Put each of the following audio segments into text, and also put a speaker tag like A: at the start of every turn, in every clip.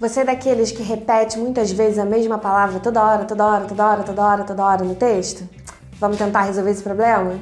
A: Você é daqueles que repete muitas vezes a mesma palavra toda hora, toda hora, toda hora, toda hora, toda hora no texto? Vamos tentar resolver esse problema?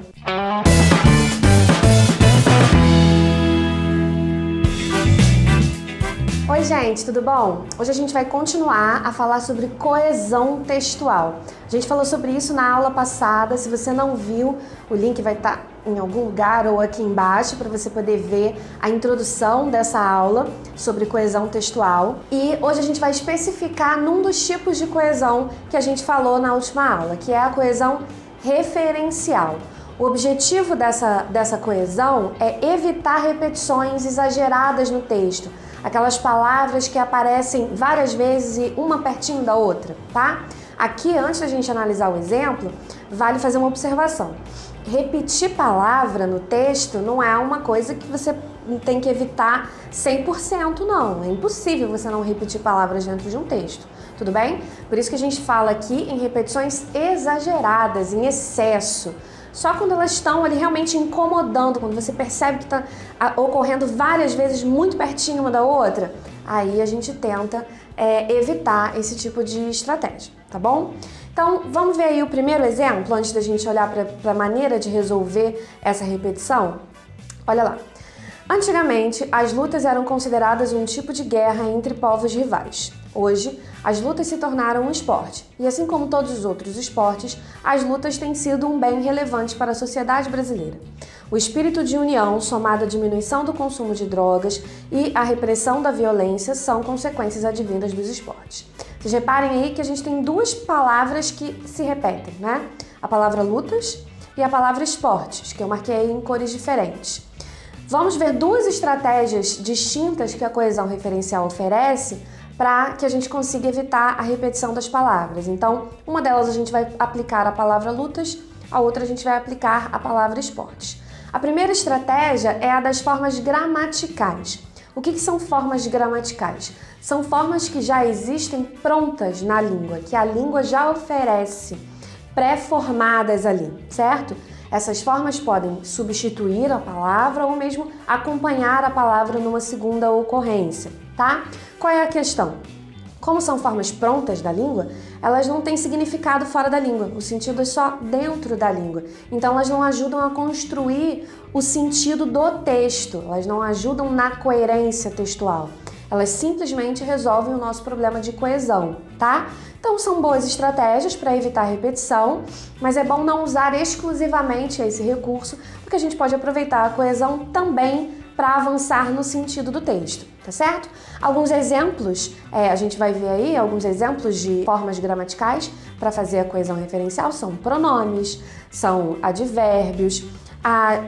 A: Oi gente, tudo bom? Hoje a gente vai continuar a falar sobre coesão textual. A gente falou sobre isso na aula passada. Se você não viu, o link vai estar em algum lugar ou aqui embaixo para você poder ver a introdução dessa aula sobre coesão textual. E hoje a gente vai especificar num dos tipos de coesão que a gente falou na última aula, que é a coesão referencial. O objetivo dessa coesão é evitar repetições exageradas no texto, aquelas palavras que aparecem várias vezes e uma pertinho da outra, tá? Aqui, antes da gente analisar o exemplo, vale fazer uma observação. Repetir palavra no texto não é uma coisa que você tem que evitar 100%, não. É impossível você não repetir palavras dentro de um texto, tudo bem? Por isso que a gente fala aqui em repetições exageradas, em excesso. Só quando elas estão ali realmente incomodando, quando você percebe que está ocorrendo várias vezes muito pertinho uma da outra, aí a gente tenta evitar esse tipo de estratégia, tá bom? Então, vamos ver aí o primeiro exemplo, antes da gente olhar para a maneira de resolver essa repetição? Olha lá. Antigamente, as lutas eram consideradas um tipo de guerra entre povos rivais. Hoje, as lutas se tornaram um esporte, e assim como todos os outros esportes, as lutas têm sido um bem relevante para a sociedade brasileira. O espírito de união, somado à diminuição do consumo de drogas e à repressão da violência, são consequências advindas dos esportes. Vocês reparem aí que a gente tem duas palavras que se repetem, né? A palavra lutas e a palavra esportes, que eu marquei em cores diferentes. Vamos ver duas estratégias distintas que a coesão referencial oferece para que a gente consiga evitar a repetição das palavras. Então, uma delas a gente vai aplicar a palavra lutas, a outra a gente vai aplicar a palavra esportes. A primeira estratégia é a das formas gramaticais. O que são formas gramaticais? São formas que já existem prontas na língua, que a língua já oferece, pré-formadas ali, certo? Essas formas podem substituir a palavra ou mesmo acompanhar a palavra numa segunda ocorrência, tá? Qual é a questão? Como são formas prontas da língua, elas não têm significado fora da língua, o sentido é só dentro da língua. Então elas não ajudam a construir o sentido do texto, elas não ajudam na coerência textual. Elas simplesmente resolvem o nosso problema de coesão, tá? Então são boas estratégias para evitar repetição, mas é bom não usar exclusivamente esse recurso, porque a gente pode aproveitar a coesão também para avançar no sentido do texto, tá certo? Alguns exemplos, a gente vai ver aí, alguns exemplos de formas gramaticais para fazer a coesão referencial são pronomes, são advérbios,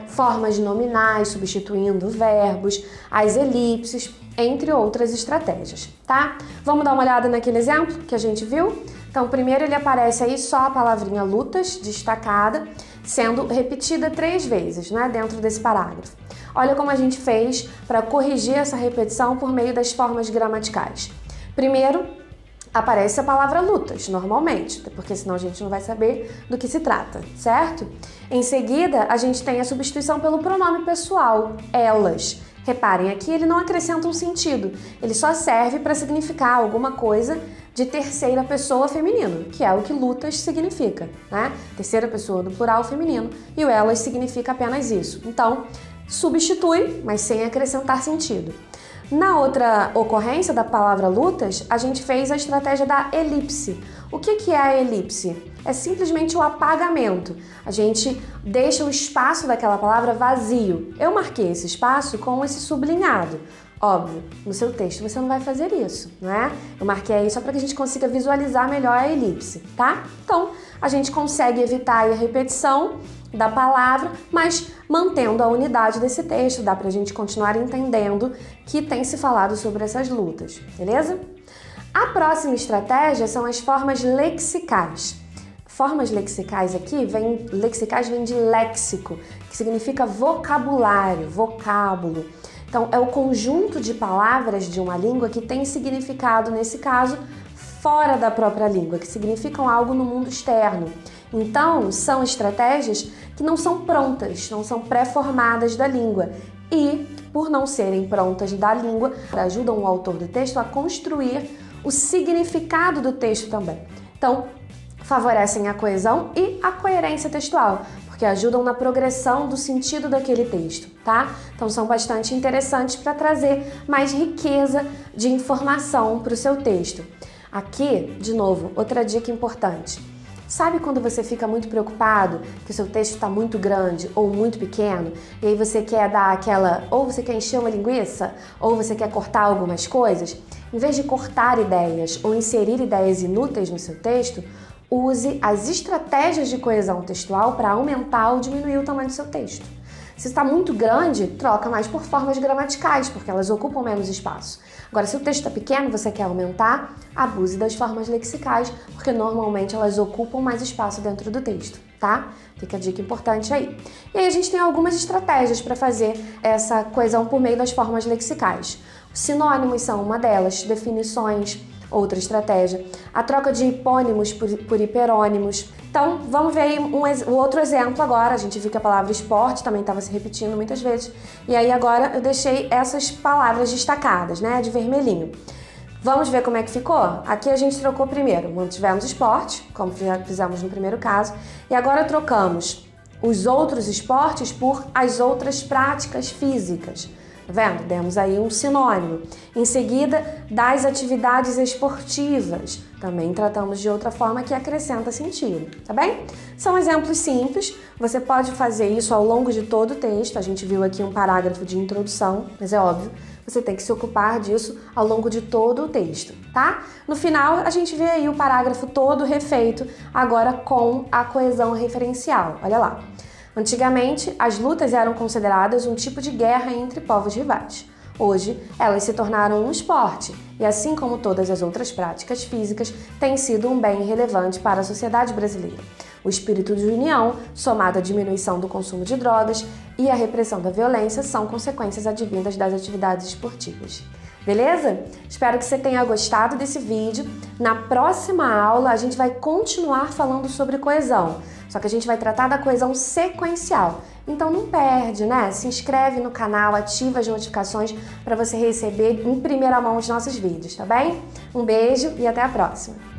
A: formas nominais substituindo verbos, as elipses, entre outras estratégias, tá? Vamos dar uma olhada naquele exemplo que a gente viu? Então, primeiro ele aparece aí só a palavrinha lutas, destacada, sendo repetida 3 vezes, né, dentro desse parágrafo. Olha como a gente fez para corrigir essa repetição por meio das formas gramaticais. Primeiro, aparece a palavra lutas, normalmente, porque senão a gente não vai saber do que se trata, certo? Em seguida, a gente tem a substituição pelo pronome pessoal, elas. Reparem, aqui ele não acrescenta um sentido, ele só serve para significar alguma coisa de terceira pessoa feminino, que é o que lutas significa, né? Terceira pessoa do plural feminino, e o elas significa apenas isso. Então, substitui, mas sem acrescentar sentido. Na outra ocorrência da palavra lutas, a gente fez a estratégia da elipse. O que é a elipse? É simplesmente o apagamento. A gente deixa o espaço daquela palavra vazio. Eu marquei esse espaço com esse sublinhado. Óbvio, no seu texto você não vai fazer isso, não é? Eu marquei aí só para que a gente consiga visualizar melhor a elipse, tá? Então, a gente consegue evitar a repetição da palavra, mas mantendo a unidade desse texto, dá pra gente continuar entendendo que tem se falado sobre essas lutas, beleza? A próxima estratégia são as formas lexicais. Formas lexicais aqui, lexicais vem de léxico, que significa vocabulário, vocábulo. Então, é o conjunto de palavras de uma língua que tem significado, nesse caso, fora da própria língua, que significam algo no mundo externo. Então, são estratégias que não são prontas, não são pré-formadas da língua e por não serem prontas da língua, ajudam o autor do texto a construir o significado do texto também. Então, favorecem a coesão e a coerência textual, porque ajudam na progressão do sentido daquele texto, tá? Então são bastante interessantes para trazer mais riqueza de informação para o seu texto. Aqui, de novo, outra dica importante. Sabe quando você fica muito preocupado que o seu texto está muito grande ou muito pequeno e aí você quer dar aquela, ou você quer encher uma linguiça, ou você quer cortar algumas coisas? Em vez de cortar ideias ou inserir ideias inúteis no seu texto, use as estratégias de coesão textual para aumentar ou diminuir o tamanho do seu texto. Se está muito grande, troca mais por formas gramaticais, porque elas ocupam menos espaço. Agora, se o texto está pequeno, você quer aumentar, abuse das formas lexicais, porque normalmente elas ocupam mais espaço dentro do texto, tá? Fica a dica importante aí. E aí a gente tem algumas estratégias para fazer essa coesão por meio das formas lexicais. Sinônimos são uma delas, definições, outra estratégia. A troca de hipônimos por hiperônimos. Então, vamos ver aí o outro exemplo agora. A gente viu que a palavra esporte também estava se repetindo muitas vezes. E aí agora eu deixei essas palavras destacadas, né, de vermelhinho. Vamos ver como é que ficou? Aqui a gente trocou primeiro, mantivemos esporte, como fizemos no primeiro caso. E agora trocamos os outros esportes por as outras práticas físicas. Tá vendo? Demos aí um sinônimo. Em seguida, das atividades esportivas. Também tratamos de outra forma que acrescenta sentido, tá bem? São exemplos simples, você pode fazer isso ao longo de todo o texto. A gente viu aqui um parágrafo de introdução, mas é óbvio, você tem que se ocupar disso ao longo de todo o texto, tá? No final, a gente vê aí o parágrafo todo refeito, agora com a coesão referencial. Olha lá. Antigamente, as lutas eram consideradas um tipo de guerra entre povos rivais. Hoje, elas se tornaram um esporte e, assim como todas as outras práticas físicas, têm sido um bem relevante para a sociedade brasileira. O espírito de união, somado à diminuição do consumo de drogas e à repressão da violência, são consequências advindas das atividades esportivas. Beleza? Espero que você tenha gostado desse vídeo. Na próxima aula, a gente vai continuar falando sobre coesão. Só que a gente vai tratar da coesão sequencial. Então não perde, né? Se inscreve no canal, ativa as notificações para você receber em primeira mão os nossos vídeos, tá bem? Um beijo e até a próxima!